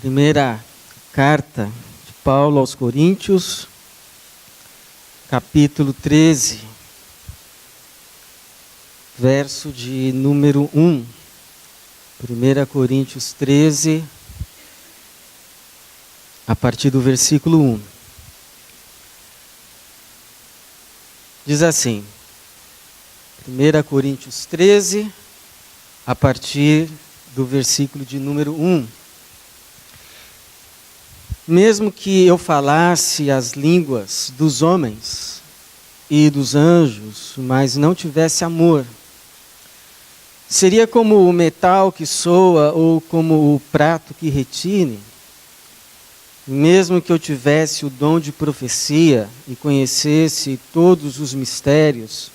Primeira carta de Paulo aos Coríntios, capítulo 13, verso de número 1. 1 Coríntios 13, a partir do versículo 1. Diz assim, 1 Coríntios 13, a partir do versículo de número 1. Mesmo que eu falasse as línguas dos homens e dos anjos, mas não tivesse amor, seria como o metal que soa ou como o prato que retine. Mesmo que eu tivesse o dom de profecia e conhecesse todos os mistérios,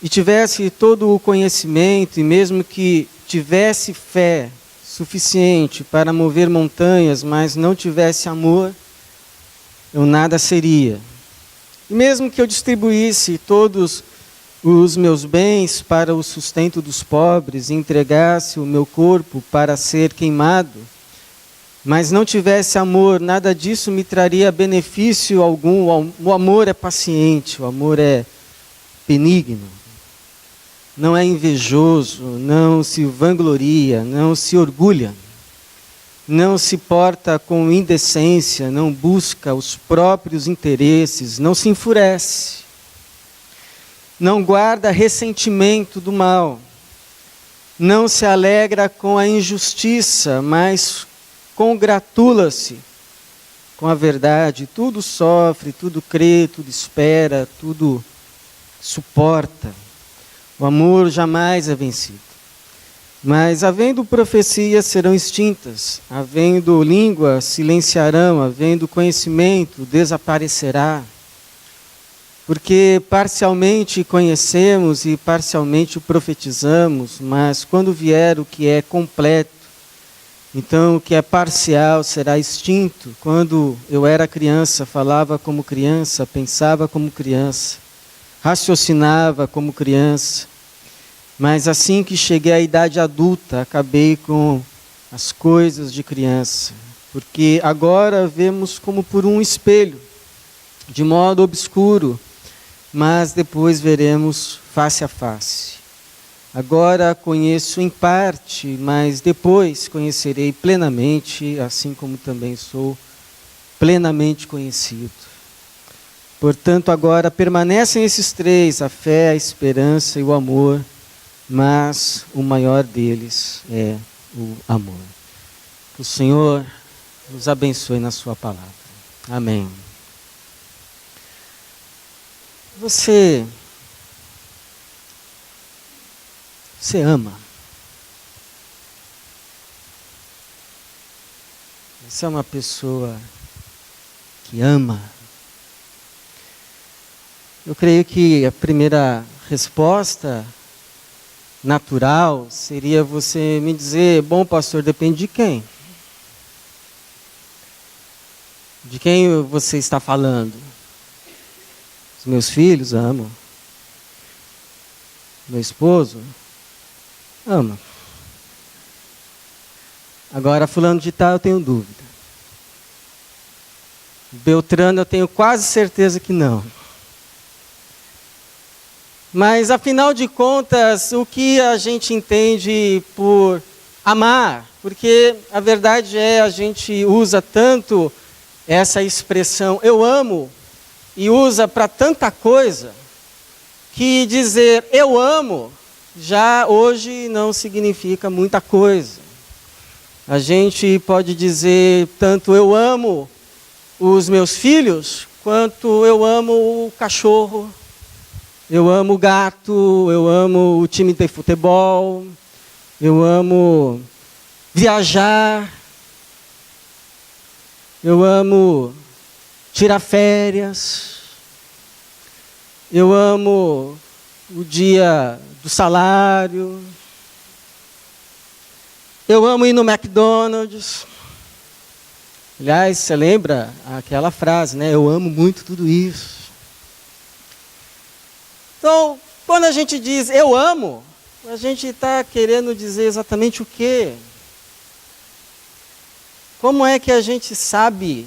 e tivesse todo o conhecimento, e mesmo que tivesse fé suficiente para mover montanhas, mas não tivesse amor, eu nada seria. E mesmo que eu distribuísse todos os meus bens para o sustento dos pobres, e entregasse o meu corpo para ser queimado, mas não tivesse amor, nada disso me traria benefício algum. O amor é paciente, o amor é benigno, não é invejoso, não se vangloria, não se orgulha, não se porta com indecência, não busca os próprios interesses, não se enfurece, não guarda ressentimento do mal, não se alegra com a injustiça, mas congratula-se com a verdade. Tudo sofre, tudo crê, tudo espera, tudo suporta. O amor jamais é vencido. Mas havendo profecias serão extintas, havendo língua silenciarão, havendo conhecimento desaparecerá. Porque parcialmente conhecemos e parcialmente o profetizamos, mas quando vier o que é completo, então o que é parcial será extinto. Quando eu era criança, falava como criança, pensava como criança, raciocinava como criança. Mas assim que cheguei à idade adulta, acabei com as coisas de criança. Porque agora vemos como por um espelho, de modo obscuro, mas depois veremos face a face. Agora conheço em parte, mas depois conhecerei plenamente, assim como também sou plenamente conhecido. Portanto, agora permanecem esses três, a fé, a esperança e o amor, mas o maior deles é o amor. Que o Senhor nos abençoe na sua palavra. Amém. Você ama? Você é uma pessoa que ama? Eu creio que a primeira resposta natural seria você me dizer: bom, pastor, depende de quem? De quem você está falando? Os meus filhos amam. Meu esposo ama. Agora, fulano de tal, eu tenho dúvida. Beltrano, eu tenho quase certeza que não. Mas, afinal de contas, o que a gente entende por amar? Porque a verdade é, a gente usa tanto essa expressão, eu amo, e usa para tanta coisa, que dizer eu amo, já hoje não significa muita coisa. A gente pode dizer tanto eu amo os meus filhos, quanto eu amo o cachorro, eu amo o gato, eu amo o time de futebol, eu amo viajar, eu amo tirar férias, eu amo o dia do salário, eu amo ir no McDonald's. Aliás, você lembra aquela frase, né? Eu amo muito tudo isso. Então, quando a gente diz eu amo, a gente está querendo dizer exatamente o quê? como é que a gente sabe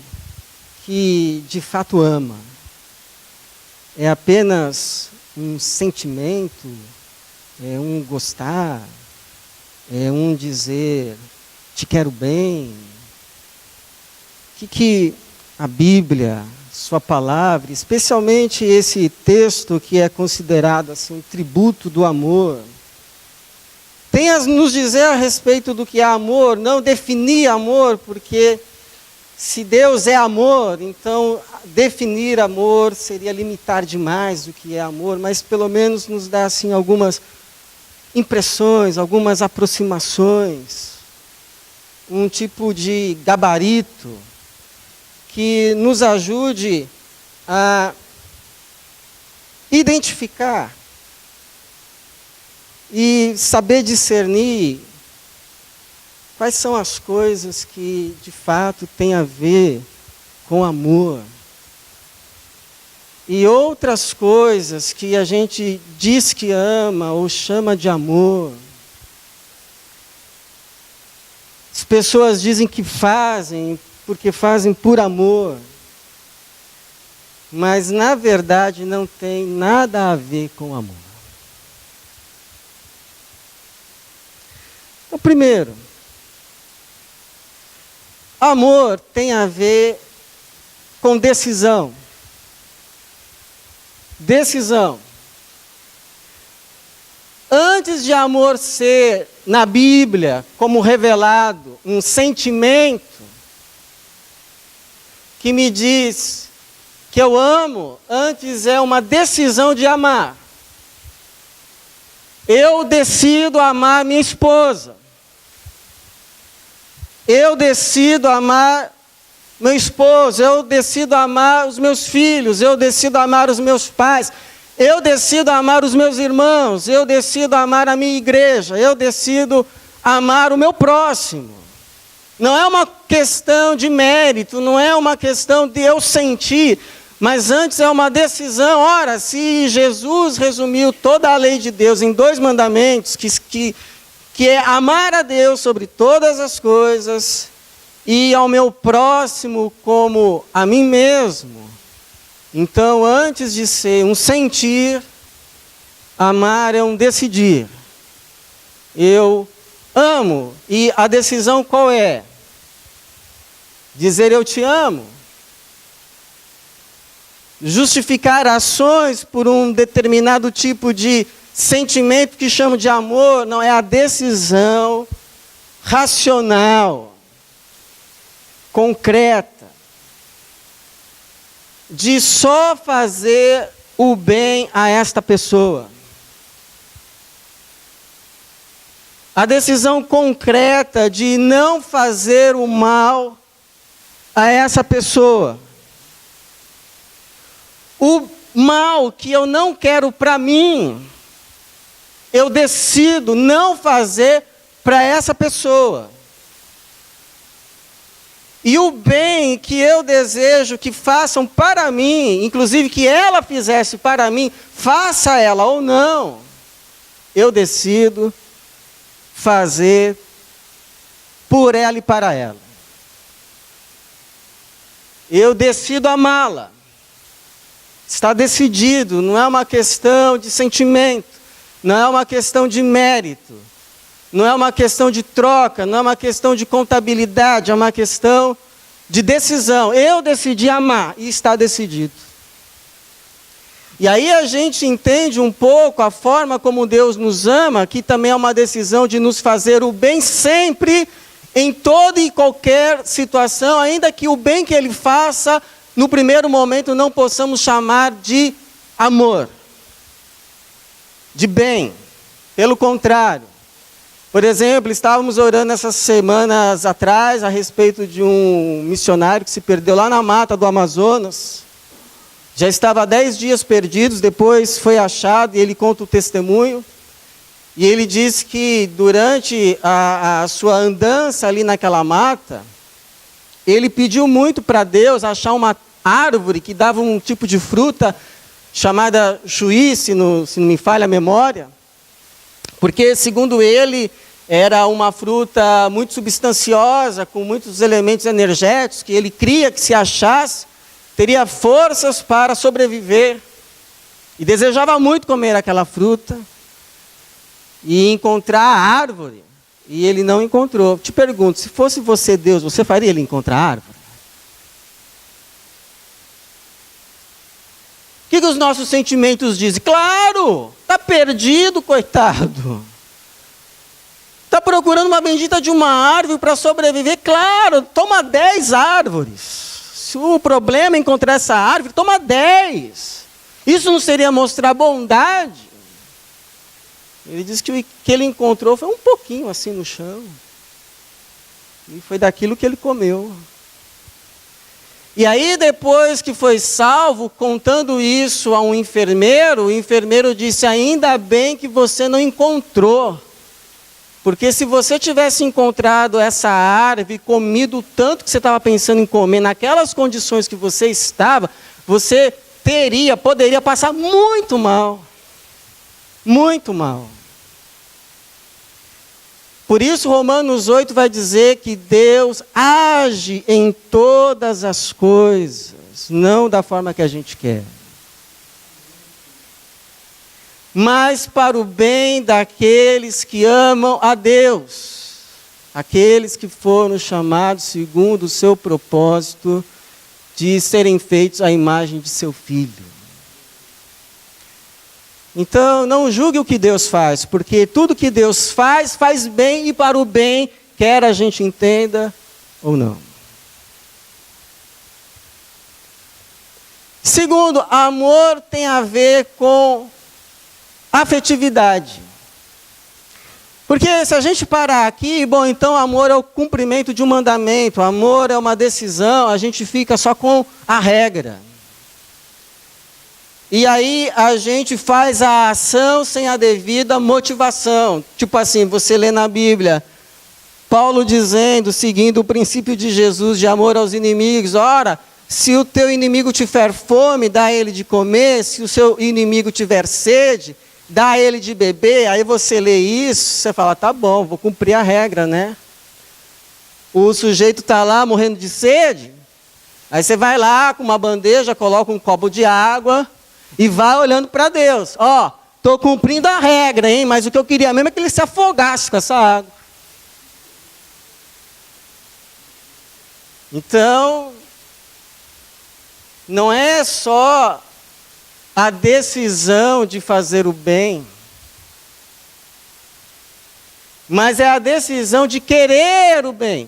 que de fato ama? É apenas um sentimento? É um gostar? É um dizer, te quero bem? O que a Bíblia, sua palavra, especialmente esse texto que é considerado assim, um tributo do amor, tem a nos dizer a respeito do que é amor? Não definir amor, porque se Deus é amor, então definir amor seria limitar demais o que é amor, mas pelo menos nos dá assim, algumas impressões, algumas aproximações, um tipo de gabarito que nos ajude a identificar e saber discernir quais são as coisas que de fato têm a ver com amor. E outras coisas que a gente diz que ama ou chama de amor. As pessoas dizem que fazem porque fazem por amor. Mas na verdade não tem nada a ver com amor. Então, primeiro, amor tem a ver com decisão. Decisão. Antes de amor ser, na Bíblia, como revelado, um sentimento que me diz que eu amo, antes é uma decisão de amar. Eu decido amar minha esposa. Eu decido amar meu esposo, eu decido amar os meus filhos, eu decido amar os meus pais, eu decido amar os meus irmãos, eu decido amar a minha igreja, eu decido amar o meu próximo. Não é uma questão de mérito, não é uma questão de eu sentir, mas antes é uma decisão. Ora, se Jesus resumiu toda a lei de Deus em 2 mandamentos, que é amar a Deus sobre todas as coisas e ao meu próximo como a mim mesmo. Então, antes de ser um sentir, amar é um decidir. Eu amo. E a decisão qual é? Dizer eu te amo. Justificar ações por um determinado tipo de sentimento que chamo de amor, não é a decisão racional, concreta, de só fazer o bem a esta pessoa. A decisão concreta de não fazer o mal a essa pessoa. O mal que eu não quero para mim, eu decido não fazer para essa pessoa. E o bem que eu desejo que façam para mim, inclusive que ela fizesse para mim, faça ela ou não, eu decido fazer por ela e para ela. Eu decido amá-la. Está decidido, não é uma questão de sentimento, não é uma questão de mérito, não é uma questão de troca, não é uma questão de contabilidade, é uma questão de decisão. Eu decidi amar e está decidido. E aí a gente entende um pouco a forma como Deus nos ama, que também é uma decisão de nos fazer o bem sempre, em toda e qualquer situação, ainda que o bem que Ele faça, no primeiro momento não possamos chamar de amor, de bem. Pelo contrário. Por exemplo, estávamos orando essas semanas atrás a respeito de um missionário que se perdeu lá na mata do Amazonas. Já estava há 10 dias perdidos, depois foi achado e ele conta o testemunho. E ele diz que durante a sua andança ali naquela mata, ele pediu muito para Deus achar uma árvore que dava um tipo de fruta chamada chuí, se não me falha a memória. Porque, segundo ele, era uma fruta muito substanciosa, com muitos elementos energéticos, que ele cria que se achasse, teria forças para sobreviver. E desejava muito comer aquela fruta e encontrar a árvore. E ele não encontrou. Te pergunto, se fosse você Deus, você faria ele encontrar a árvore? O que os nossos sentimentos dizem? Claro, está perdido, coitado. Está procurando uma bendita de uma árvore para sobreviver? Claro, toma 10 árvores. Se o problema é encontrar essa árvore, toma 10. Isso não seria mostrar bondade? Ele disse que o que ele encontrou foi um pouquinho assim no chão. E foi daquilo que ele comeu. E aí, depois que foi salvo, contando isso a um enfermeiro, o enfermeiro disse: ainda bem que você não encontrou. Porque se você tivesse encontrado essa árvore, comido o tanto que você estava pensando em comer, naquelas condições que você estava, você poderia passar muito mal. Muito mal. Por isso, Romanos 8 vai dizer que Deus age em todas as coisas, não da forma que a gente quer, mas para o bem daqueles que amam a Deus, aqueles que foram chamados segundo o seu propósito de serem feitos à imagem de seu Filho. Então, não julgue o que Deus faz, porque tudo que Deus faz, faz bem e para o bem, quer a gente entenda ou não. Segundo, amor tem a ver com afetividade. Porque se a gente parar aqui, bom, então amor é o cumprimento de um mandamento, amor é uma decisão, a gente fica só com a regra. E aí a gente faz a ação sem a devida motivação. Tipo assim, você lê na Bíblia, Paulo dizendo, seguindo o princípio de Jesus de amor aos inimigos: ora, se o teu inimigo tiver fome, dá a ele de comer; se o seu inimigo tiver sede, dá a ele de beber. Aí você lê isso, você fala: tá bom, vou cumprir a regra, né? O sujeito está lá morrendo de sede, aí você vai lá com uma bandeja, coloca um copo de água e vai olhando para Deus. Ó, estou cumprindo a regra, hein? Mas o que eu queria mesmo é que ele se afogasse com essa água. Então, não é só a decisão de fazer o bem, mas é a decisão de querer o bem.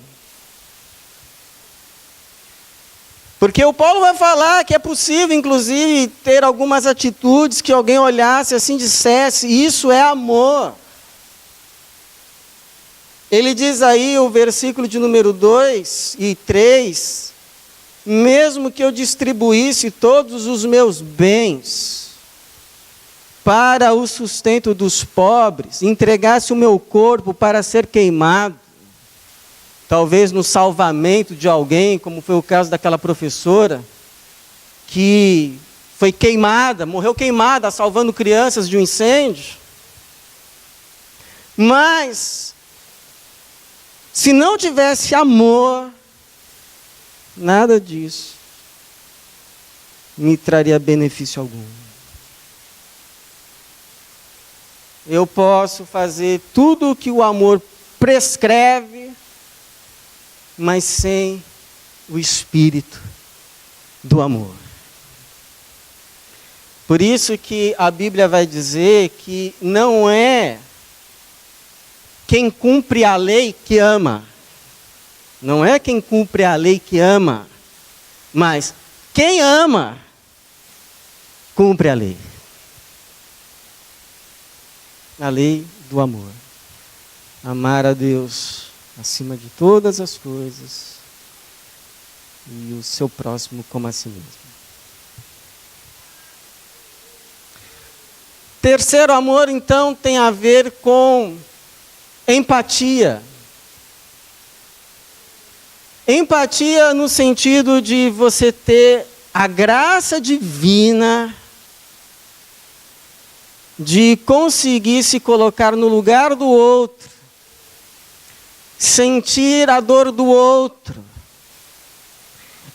Porque o Paulo vai falar que é possível, inclusive, ter algumas atitudes que alguém olhasse assim e dissesse: isso é amor. Ele diz aí, o versículo de número 2 e 3, mesmo que eu distribuísse todos os meus bens para o sustento dos pobres, entregasse o meu corpo para ser queimado, talvez no salvamento de alguém, como foi o caso daquela professora, que foi queimada, morreu queimada, salvando crianças de um incêndio. Mas, se não tivesse amor, nada disso me traria benefício algum. Eu posso fazer tudo o que o amor prescreve, mas sem o espírito do amor. Por isso que a Bíblia vai dizer que não é quem cumpre a lei que ama. Não é quem cumpre a lei que ama, mas quem ama, cumpre a lei. A lei do amor. Amar a Deus acima de todas as coisas e o seu próximo como a si mesmo. Terceiro amor, então, tem a ver com empatia. Empatia no sentido de você ter a graça divina de conseguir se colocar no lugar do outro sentir a dor do outro.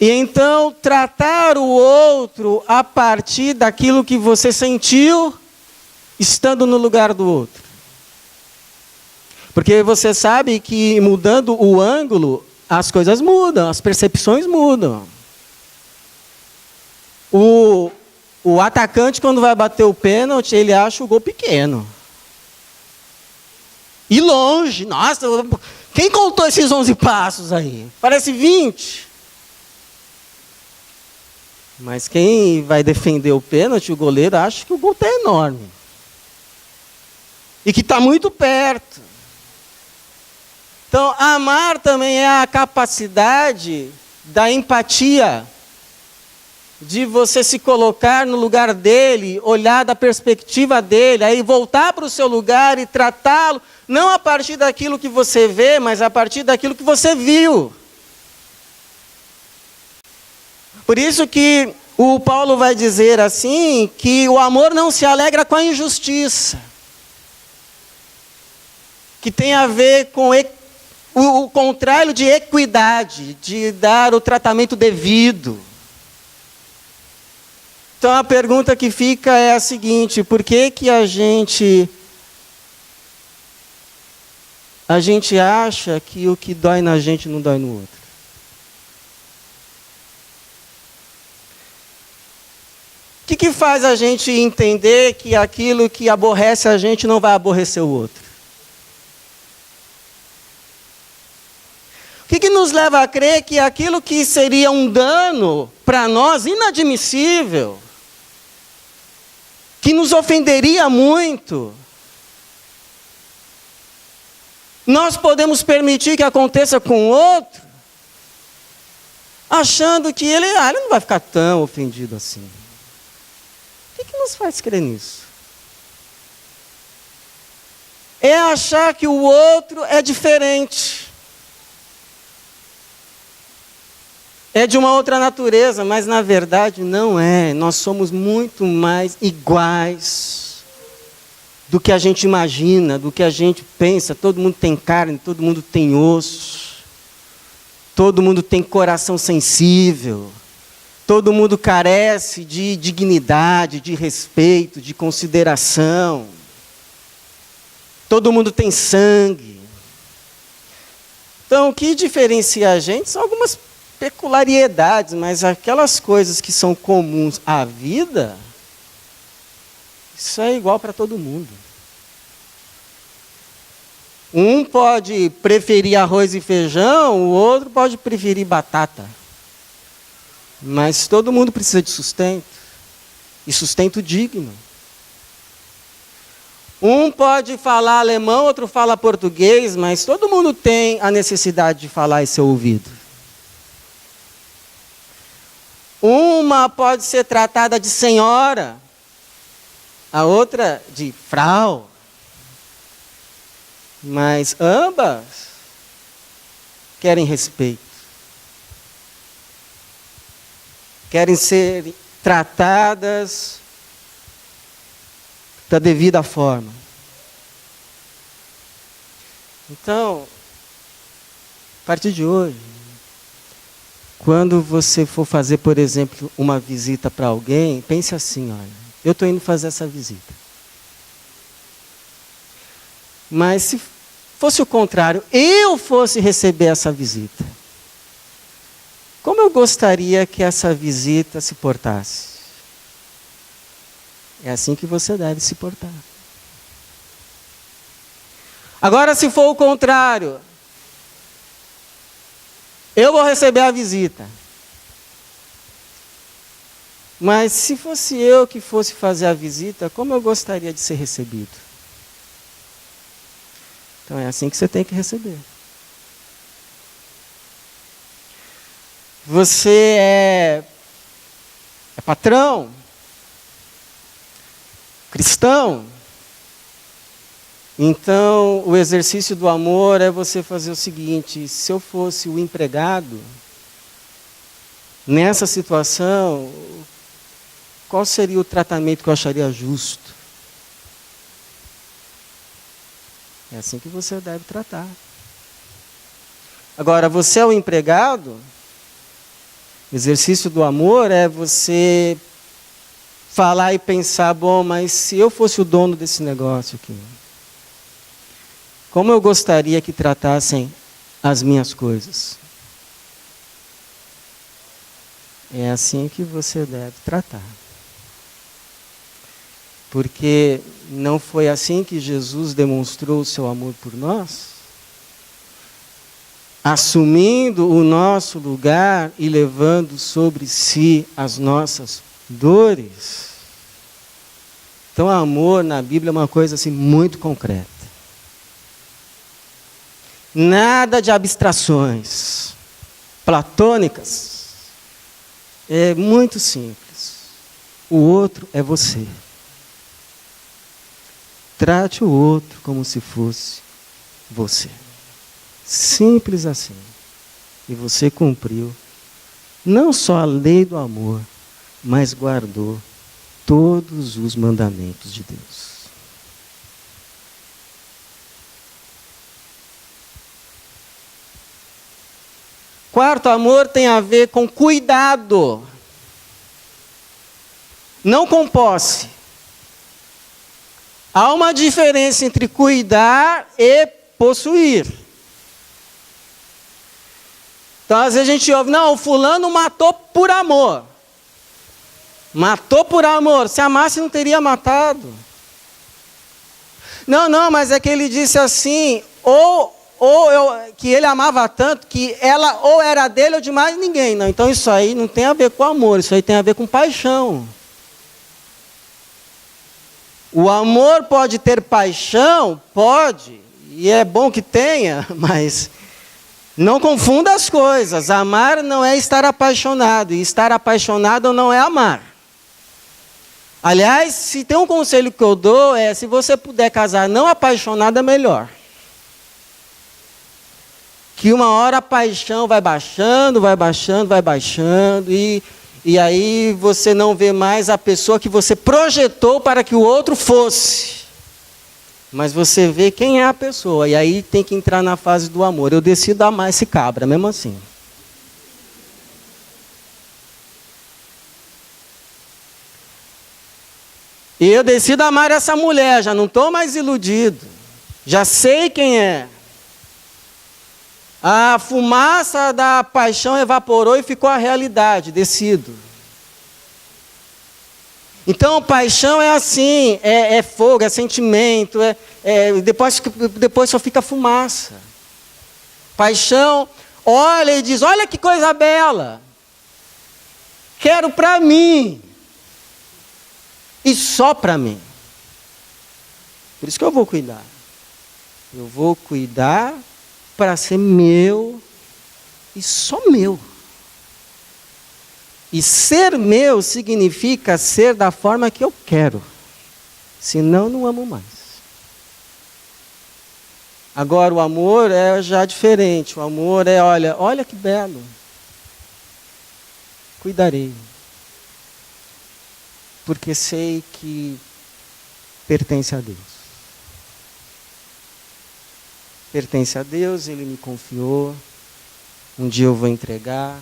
E então tratar o outro a partir daquilo que você sentiu estando no lugar do outro. Porque você sabe que mudando o ângulo, as coisas mudam, as percepções mudam. O atacante, quando vai bater o pênalti, ele acha o gol pequeno. E longe. Nossa, quem contou esses 11 passos aí? Parece 20. Mas quem vai defender o pênalti, o goleiro, acha que o gol está enorme. E que está muito perto. Então, amar também é a capacidade da empatia. De você se colocar no lugar dele, olhar da perspectiva dele, aí voltar para o seu lugar e tratá-lo, não a partir daquilo que você vê, mas a partir daquilo que você viu. Por isso que o Paulo vai dizer assim, que o amor não se alegra com a injustiça. Que tem a ver com o contrário de equidade, de dar o tratamento devido. Então a pergunta que fica é a seguinte: por que que a gente acha que o que dói na gente não dói no outro? O que faz a gente entender que aquilo que aborrece a gente não vai aborrecer o outro? O que nos leva a crer que aquilo que seria um dano para nós inadmissível, que nos ofenderia muito, nós podemos permitir que aconteça com o outro, achando que ele não vai ficar tão ofendido assim. O que nos faz crer nisso? É achar que o outro é diferente. É de uma outra natureza, mas na verdade não é. Nós somos muito mais iguais do que a gente imagina, do que a gente pensa. Todo mundo tem carne, todo mundo tem osso. Todo mundo tem coração sensível. Todo mundo carece de dignidade, de respeito, de consideração. Todo mundo tem sangue. Então, o que diferencia a gente são algumas peculiaridades, mas aquelas coisas que são comuns à vida, isso é igual para todo mundo. Um pode preferir arroz e feijão, o outro pode preferir batata. Mas todo mundo precisa de sustento, e sustento digno. Um pode falar alemão, outro fala português, mas todo mundo tem a necessidade de falar e ser ouvido. Uma pode ser tratada de senhora, a outra de frau, mas ambas querem respeito. Querem ser tratadas da devida forma. Então, a partir de hoje, quando você for fazer, por exemplo, uma visita para alguém, pense assim: olha, eu estou indo fazer essa visita. Mas se fosse o contrário, eu fosse receber essa visita, como eu gostaria que essa visita se portasse? É assim que você deve se portar. Agora, se for o contrário, eu vou receber a visita. Mas se fosse eu que fosse fazer a visita, como eu gostaria de ser recebido? Então é assim que você tem que receber. Você é patrão, cristão, então o exercício do amor é você fazer o seguinte: se eu fosse o empregado, nessa situação, qual seria o tratamento que eu acharia justo? É assim que você deve tratar. Agora, você é o empregado, o exercício do amor é você falar e pensar, bom, mas se eu fosse o dono desse negócio aqui, como eu gostaria que tratassem as minhas coisas? É assim que você deve tratar. Porque não foi assim que Jesus demonstrou o seu amor por nós? Assumindo o nosso lugar e levando sobre si as nossas dores. Então, amor na Bíblia é uma coisa assim muito concreta. Nada de abstrações platônicas. É muito simples. O outro é você. Trate o outro como se fosse você. Simples assim. E você cumpriu não só a lei do amor, mas guardou todos os mandamentos de Deus. Quarto, amor tem a ver com cuidado, não com posse. Há uma diferença entre cuidar e possuir. Então, às vezes a gente ouve, não, o fulano matou por amor. Matou por amor. Se amasse, não teria matado. Não, mas é que ele disse assim, que ele amava tanto que ela ou era dele ou de mais ninguém. Não, então isso aí não tem a ver com amor, isso aí tem a ver com paixão. O amor pode ter paixão? Pode, e é bom que tenha, mas não confunda as coisas. Amar não é estar apaixonado, e estar apaixonado não é amar. Aliás, se tem um conselho que eu dou, se você puder casar não apaixonado, é melhor. Que uma hora a paixão vai baixando, e aí você não vê mais a pessoa que você projetou para que o outro fosse. Mas você vê quem é a pessoa, e aí tem que entrar na fase do amor. Eu decido amar esse cabra, mesmo assim. E eu decido amar essa mulher, já não estou mais iludido. Já sei quem é. A fumaça da paixão evaporou e ficou a realidade, decido. Então, paixão é assim, é fogo, é sentimento, depois só fica fumaça. Paixão, olha e diz, olha que coisa bela. Quero para mim. E só para mim. Por isso que eu vou cuidar. Eu vou cuidar para ser meu e só meu. E ser meu significa ser da forma que eu quero. Senão, não amo mais. Agora, o amor é já diferente. O amor é, olha que belo. Cuidarei. Porque sei que pertence a Deus. Pertence a Deus, Ele me confiou. Um dia eu vou entregar.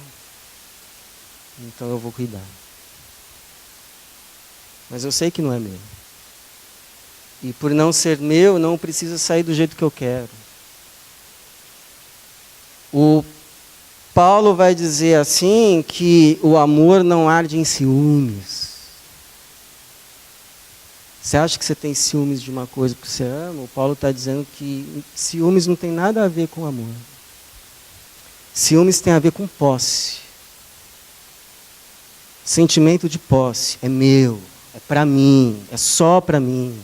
Então eu vou cuidar. Mas eu sei que não é meu. E por não ser meu, não precisa sair do jeito que eu quero. O Paulo vai dizer assim que o amor não arde em ciúmes. Você acha que você tem ciúmes de uma coisa que você ama? O Paulo está dizendo que ciúmes não tem nada a ver com amor. Ciúmes tem a ver com posse. Sentimento de posse. É meu, é para mim, é só para mim.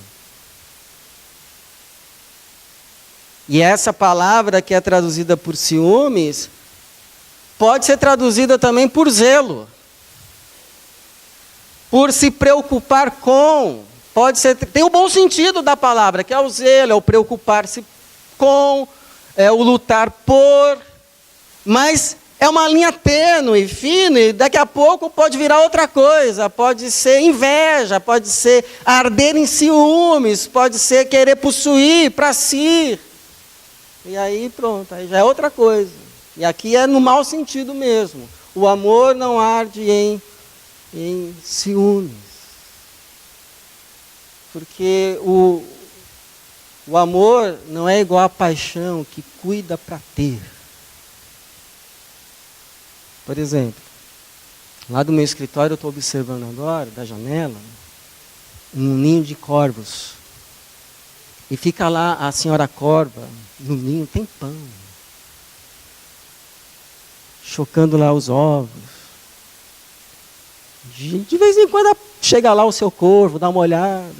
E essa palavra que é traduzida por ciúmes, pode ser traduzida também por zelo. Por se preocupar com. Pode ser, tem o bom sentido da palavra, que é o zelo, é o preocupar-se com, é o lutar por, mas é uma linha tênue, fina, e daqui a pouco pode virar outra coisa, pode ser inveja, pode ser arder em ciúmes, pode ser querer possuir para si, e aí pronto, aí já é outra coisa. E aqui é no mau sentido mesmo. O amor não arde em ciúmes. Porque o amor não é igual à paixão que cuida para ter. Por exemplo, lá do meu escritório eu estou observando agora, da janela, um ninho de corvos. E fica lá a senhora corva no ninho, tem pão. Chocando lá os ovos. De vez em quando chega lá o seu corvo, dá uma olhada.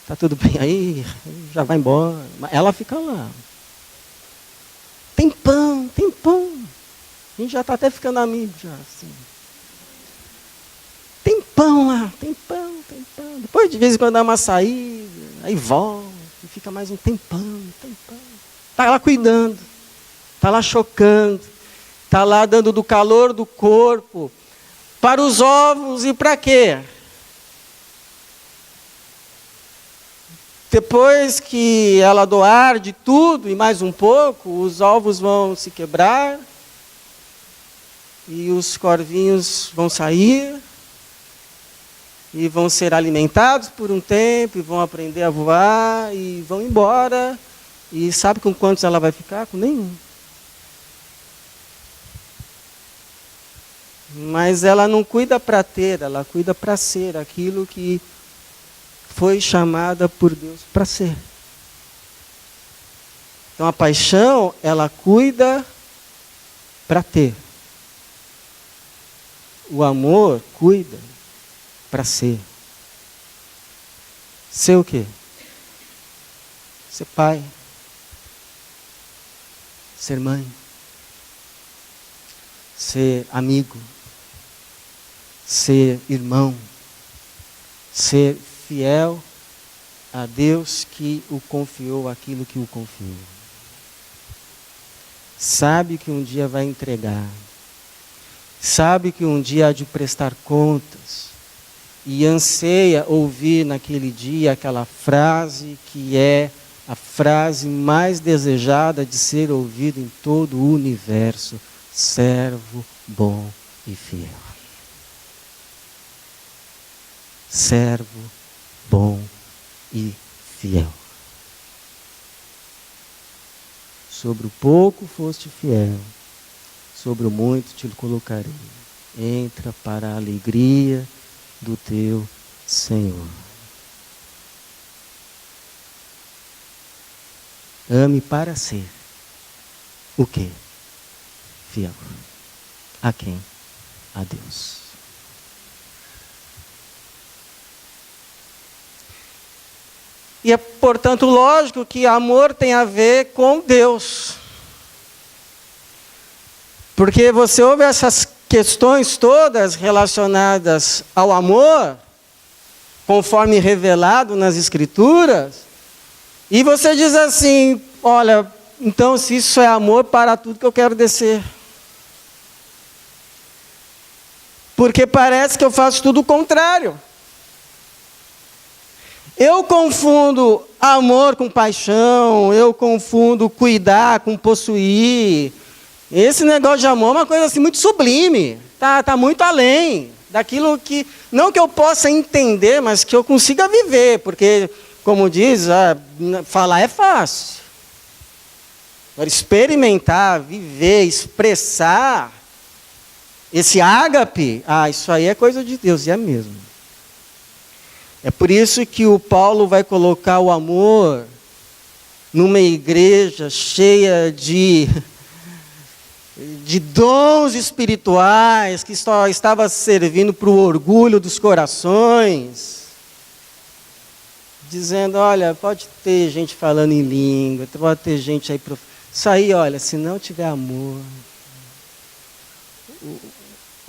Está tudo bem aí, já vai embora. Mas ela fica lá. Tem pão, tem pão. A gente já está até ficando amigo já, assim. Tem pão lá, tem pão, tem pão. Depois de vez em quando dá uma saída, aí volta, e fica mais um tempão, tempão. Está lá cuidando, está lá chocando, está lá dando do calor do corpo para os ovos e para quê? Depois que ela doar de tudo e mais um pouco, os ovos vão se quebrar e os corvinhos vão sair e vão ser alimentados por um tempo e vão aprender a voar e vão embora. E sabe com quantos ela vai ficar? Com nenhum. Mas ela não cuida para ter, ela cuida para ser aquilo que foi chamada por Deus para ser. Então a paixão, ela cuida para ter. O amor cuida para ser. Ser o quê? Ser pai. Ser mãe. Ser amigo. Ser irmão. Ser fiel a Deus que o confiou aquilo que o confiou. Sabe que um dia vai entregar. Sabe que um dia há de prestar contas. E anseia ouvir naquele dia aquela frase que é a frase mais desejada de ser ouvida em todo o universo. Servo bom e fiel. Servo bom e fiel. Sobre o pouco foste fiel, sobre o muito te colocarei. Entra para a alegria do teu Senhor. Ame para ser o quê? Fiel. A quem? A Deus. E é, portanto, lógico que amor tem a ver com Deus. Porque você ouve essas questões todas relacionadas ao amor, conforme revelado nas Escrituras, e você diz assim, olha, então se isso é amor, para tudo que eu quero descer. Porque parece que eu faço tudo o contrário. Eu confundo amor com paixão, eu confundo cuidar com possuir. Esse negócio de amor é uma coisa assim muito sublime, tá muito além daquilo que, não que eu possa entender, mas que eu consiga viver, porque, como diz, falar é fácil. Agora, experimentar, viver, expressar esse ágape, isso aí é coisa de Deus, e é mesmo. É por isso que o Paulo vai colocar o amor numa igreja cheia de dons espirituais, que só estava servindo para o orgulho dos corações, dizendo, olha, pode ter gente falando em língua, pode ter gente aí, isso aí, olha, se não tiver amor,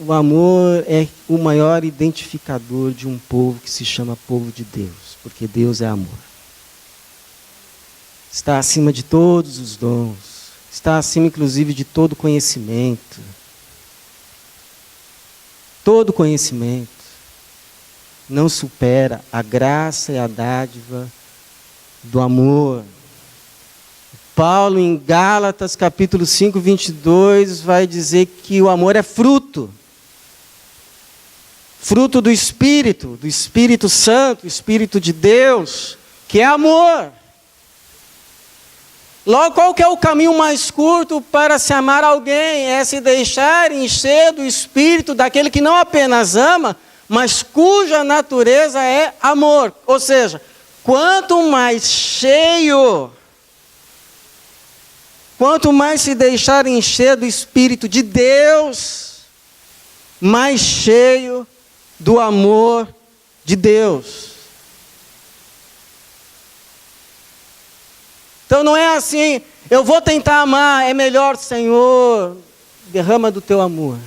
o amor é o maior identificador de um povo que se chama povo de Deus, porque Deus é amor. Está acima de todos os dons, está acima inclusive de todo conhecimento. Todo conhecimento não supera a graça e a dádiva do amor. Paulo, em Gálatas, capítulo 5, 22, vai dizer que o amor é fruto. Fruto do Espírito Santo, Espírito de Deus, que é amor. Logo, qual que é o caminho mais curto para se amar alguém? É se deixar encher do Espírito daquele que não apenas ama, mas cuja natureza é amor. Ou seja, quanto mais cheio, quanto mais se deixar encher do Espírito de Deus, mais cheio do amor de Deus. Então não é assim, eu vou tentar amar, é melhor, Senhor, derrama do teu amor.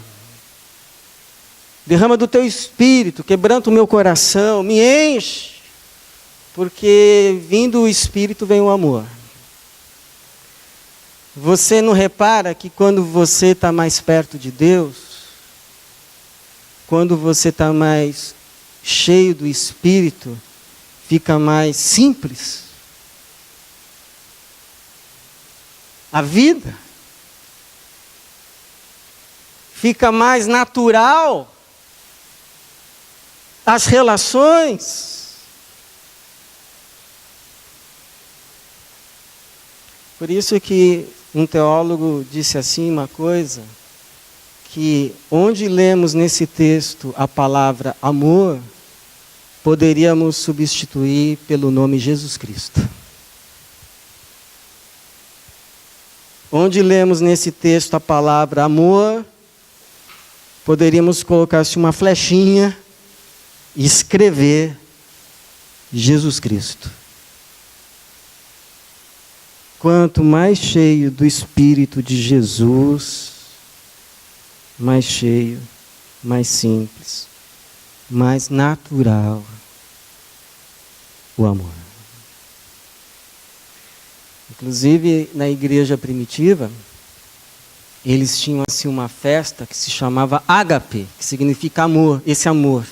Derrama do teu Espírito, quebranta o meu coração, me enche, porque vindo o Espírito vem o amor. Você não repara que quando você está mais perto de Deus, quando você está mais cheio do Espírito, fica mais simples a vida, fica mais natural as relações. Por isso que um teólogo disse assim uma coisa, que onde lemos nesse texto a palavra amor, poderíamos substituir pelo nome Jesus Cristo. Onde lemos nesse texto a palavra amor, poderíamos colocar-se uma flechinha e escrever Jesus Cristo. Quanto mais cheio do Espírito de Jesus, mais cheio, mais simples, mais natural o amor. Inclusive, na igreja primitiva, eles tinham assim uma festa que se chamava ágape, que significa amor, esse amor.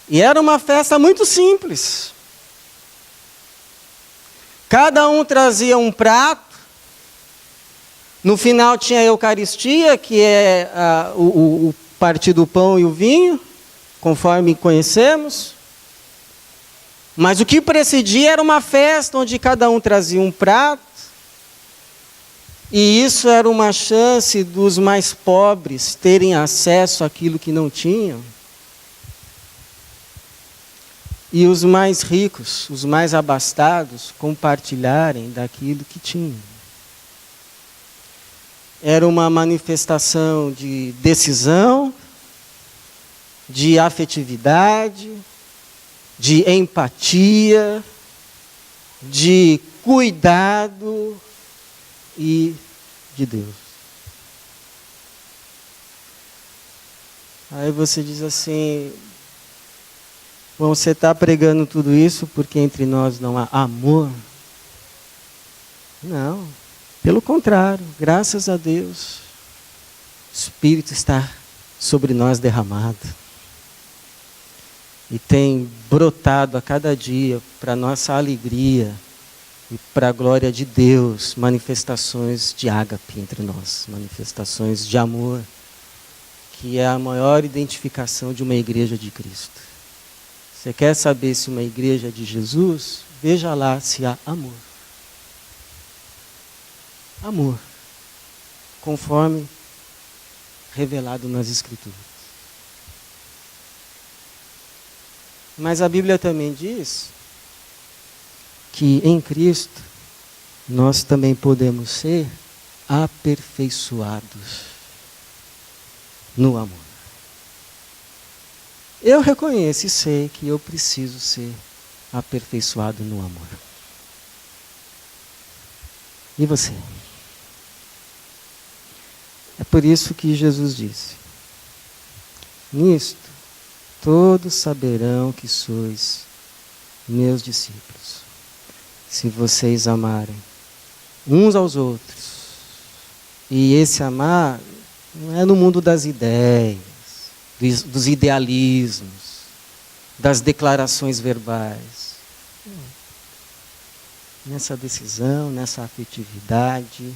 E era uma festa muito simples. Cada um trazia um prato. No final tinha a Eucaristia, que é o partir do pão e o vinho, conforme conhecemos. Mas o que precedia era uma festa onde cada um trazia um prato. E isso era uma chance dos mais pobres terem acesso àquilo que não tinham. E os mais ricos, os mais abastados, compartilharem daquilo que tinham. Era uma manifestação de decisão, de afetividade, de empatia, de cuidado e de Deus. Aí você diz assim, bom, você está pregando tudo isso porque entre nós não há amor? Não. Pelo contrário, graças a Deus, o Espírito está sobre nós derramado. E tem brotado a cada dia, para nossa alegria e para a glória de Deus, manifestações de ágape entre nós, manifestações de amor, que é a maior identificação de uma igreja de Cristo. Você quer saber se uma igreja é de Jesus? Veja lá se há amor. Amor, conforme revelado nas Escrituras. Mas a Bíblia também diz que em Cristo nós também podemos ser aperfeiçoados no amor. Eu reconheço e sei que eu preciso ser aperfeiçoado no amor. E você? É por isso que Jesus disse: nisto todos saberão que sois meus discípulos, se vocês amarem uns aos outros. E esse amar não é no mundo das ideias, dos idealismos, das declarações verbais. nessa decisão, nessa afetividade,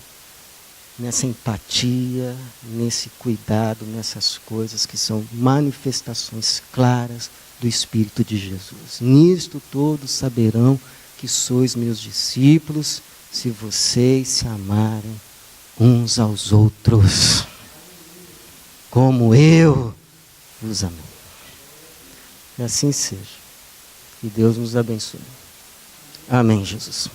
nessa empatia, nesse cuidado, nessas coisas que são manifestações claras do Espírito de Jesus. Nisto todos saberão que sois meus discípulos, se vocês se amarem uns aos outros, como eu vos amei. E assim seja. Que Deus nos abençoe. Amém, Jesus.